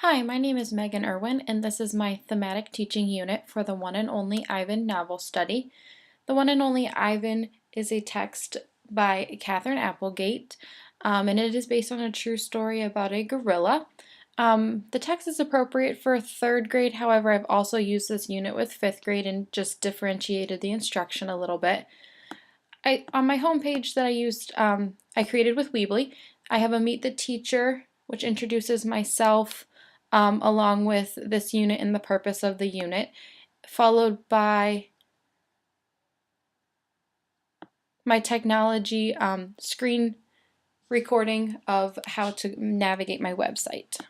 Hi, my name is Megan Irwin, and this is my thematic teaching unit for the One and Only Ivan novel study. The One and Only Ivan is a text by Katherine Applegate, and it is based on a true story about a gorilla. The text is appropriate for third grade, however, I've also used this unit with fifth grade and just differentiated the instruction a little bit. On my homepage that I created with Weebly, I have a Meet the Teacher, which introduces myself along with this unit and the purpose of the unit, followed by my technology screen recording of how to navigate my website.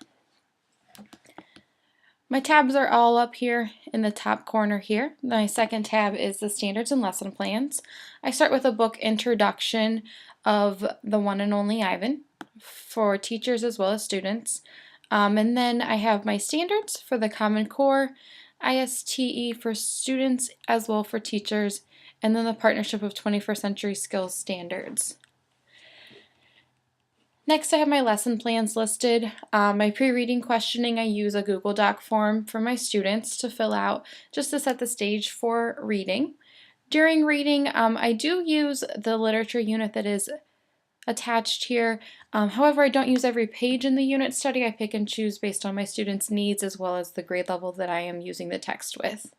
My tabs are all up here in the top corner here. My second tab is the standards and lesson plans. I start with a book introduction of the One and Only Ivan for teachers as well as students. And then I have my standards for the Common Core, ISTE for students as well for teachers, and then the Partnership of 21st Century Skills Standards. Next, I have my lesson plans listed. My pre-reading questioning, I use a Google Doc form for my students to fill out just to set the stage for reading. During reading, I do use the literature unit that is attached here. However, I don't use every page in the unit study. I pick and choose based on my students' needs as well as the grade level that I am using the text with.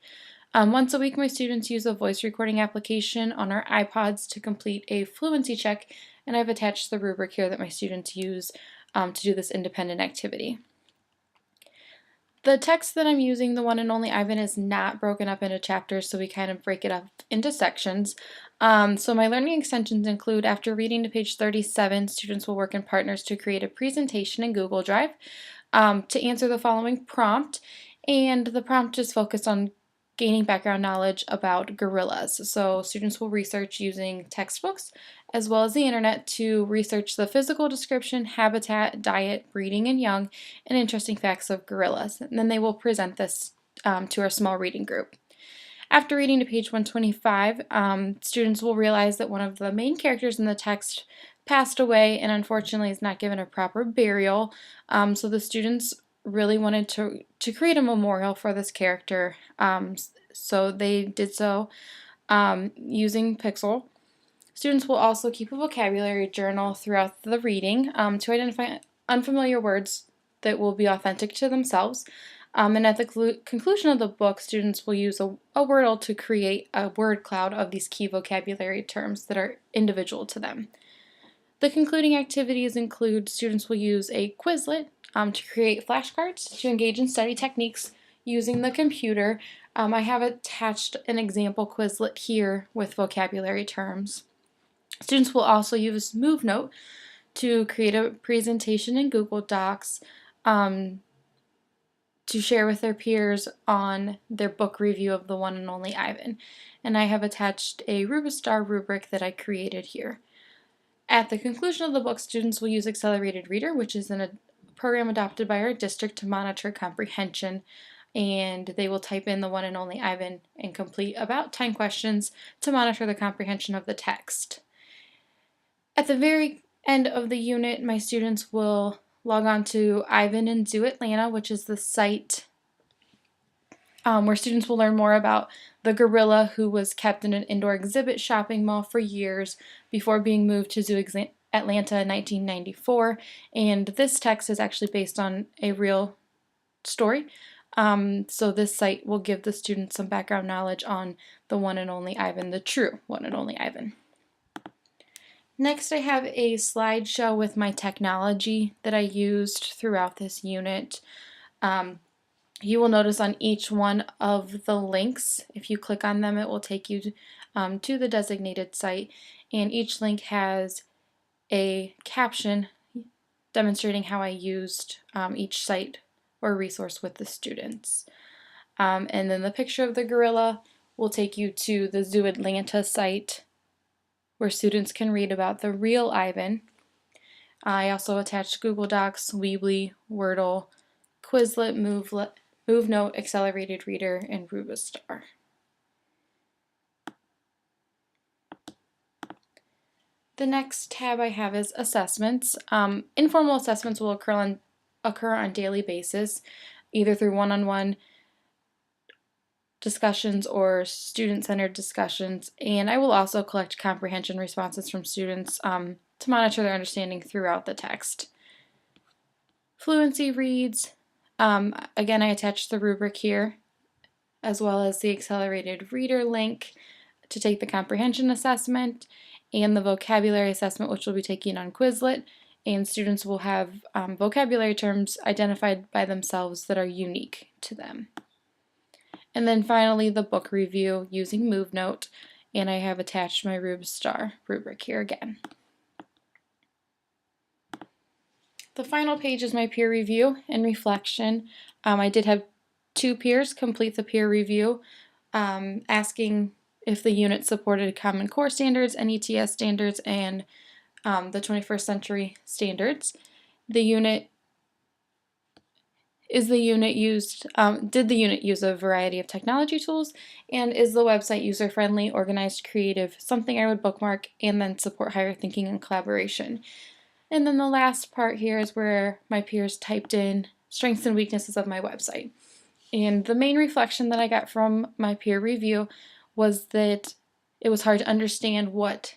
Once a week, my students use a voice recording application on our iPods to complete a fluency check, and I've attached the rubric here that my students use to do this independent activity. The text that I'm using, the One and Only Ivan, is not broken up into chapters, so we kind of break it up into sections. So my learning extensions include, after reading to page 37, students will work in partners to create a presentation in Google Drive to answer the following prompt, and the prompt is focused on gaining background knowledge about gorillas. So students will research using textbooks as well as the internet to research the physical description, habitat, diet, breeding and young, and interesting facts of gorillas. And then they will present this to our small reading group. After reading to page 125, students will realize that one of the main characters in the text passed away and unfortunately is not given a proper burial. So the students really wanted to create a memorial for this character, so they did so using Pixel. Students will also keep a vocabulary journal throughout the reading to identify unfamiliar words that will be authentic to themselves. And at the conclusion of the book, students will use a Wordle to create a word cloud of these key vocabulary terms that are individual to them. The concluding activities include students will use a Quizlet to create flashcards to engage in study techniques using the computer. I have attached an example Quizlet here with vocabulary terms. Students will also use MoveNote to create a presentation in Google Docs to share with their peers on their book review of the One and Only Ivan. And I have attached a Rubistar rubric that I created here. At the conclusion of the book, students will use Accelerated Reader, which is a program adopted by our district to monitor comprehension, and they will type in the One and Only Ivan and complete about 10 questions to monitor the comprehension of the text. At the very end of the unit, my students will log on to Ivan and Zoo Atlanta, which is the site where students will learn more about the gorilla who was kept in an indoor exhibit shopping mall for years before being moved to Zoo Atlanta in 1994. And this text is actually based on a real story. So this site will give the students some background knowledge on the One and Only Ivan, the true One and Only Ivan. Next, I have a slideshow with my technology that I used throughout this unit. You will notice on each one of the links, if you click on them, it will take you to the designated site, and each link has a caption demonstrating how I used each site or resource with the students. And then the picture of the gorilla will take you to the Zoo Atlanta site where students can read about the real Ivan. I also attached Google Docs, Weebly, Wordle, Quizlet, MoveNote, Accelerated Reader, and Rubistar. The next tab I have is assessments. Informal assessments will occur on occur on a daily basis, either through one-on-one discussions or student-centered discussions, and I will also collect comprehension responses from students to monitor their understanding throughout the text. Fluency reads, again I attached the rubric here, as well as the accelerated reader link to take the comprehension assessment and the vocabulary assessment, which we'll be taking on Quizlet, and students will have vocabulary terms identified by themselves that are unique to them. And then finally the book review using MoveNote, and I have attached my RubStar rubric here again. The final page is my peer review and reflection. I did have 2 peers complete the peer review, asking if the unit supported Common Core standards, NETS standards, and the 21st century standards. The unit did the unit use a variety of technology tools, and is the website user-friendly, organized, creative, something I would bookmark, and then support higher thinking and collaboration. And then the last part here is where my peers typed in strengths and weaknesses of my website. And the main reflection that I got from my peer review was that it was hard to understand what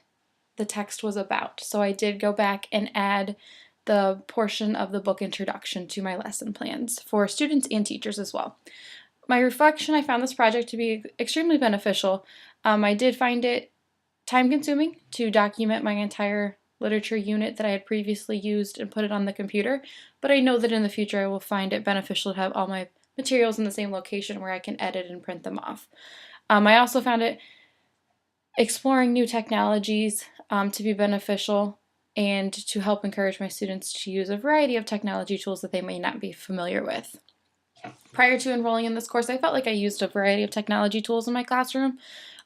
the text was about. So I did go back and add the portion of the book introduction to my lesson plans for students and teachers as well. My reflection, I found this project to be extremely beneficial. I did find it time-consuming to document my entire literature unit that I had previously used and put it on the computer, but I know that in the future I will find it beneficial to have all my materials in the same location where I can edit and print them off. I also found it exploring new technologies to be beneficial and to help encourage my students to use a variety of technology tools that they may not be familiar with. Prior to enrolling in this course, I felt like I used a variety of technology tools in my classroom.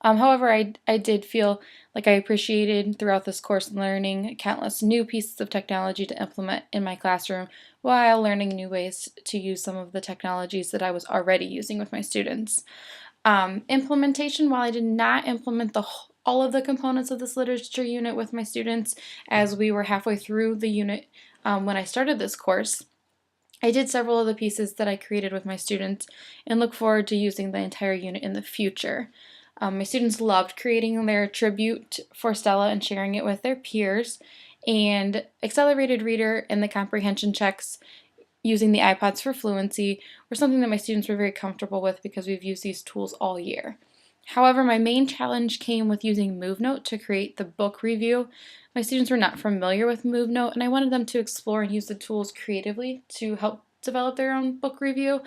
However, I did feel like I appreciated throughout this course learning countless new pieces of technology to implement in my classroom while learning new ways to use some of the technologies that I was already using with my students. Implementation, while I did not implement all of the components of this literature unit with my students as we were halfway through the unit when I started this course, I did several of the pieces that I created with my students and look forward to using the entire unit in the future. My students loved creating their tribute for Stella and sharing it with their peers, and accelerated reader and the comprehension checks using the iPods for fluency were something that my students were very comfortable with because we've used these tools all year. However, my main challenge came with using MoveNote to create the book review. My students were not familiar with MoveNote, and I wanted them to explore and use the tools creatively to help develop their own book review.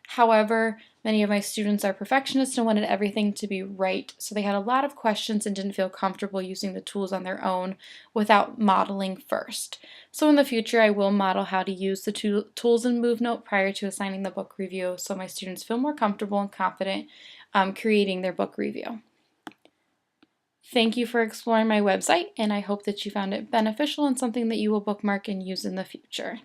However, many of my students are perfectionists and wanted everything to be right, so they had a lot of questions and didn't feel comfortable using the tools on their own without modeling first. So in the future, I will model how to use the tools in MoveNote prior to assigning the book review so my students feel more comfortable and confident creating their book review. Thank you for exploring my website, and I hope that you found it beneficial and something that you will bookmark and use in the future.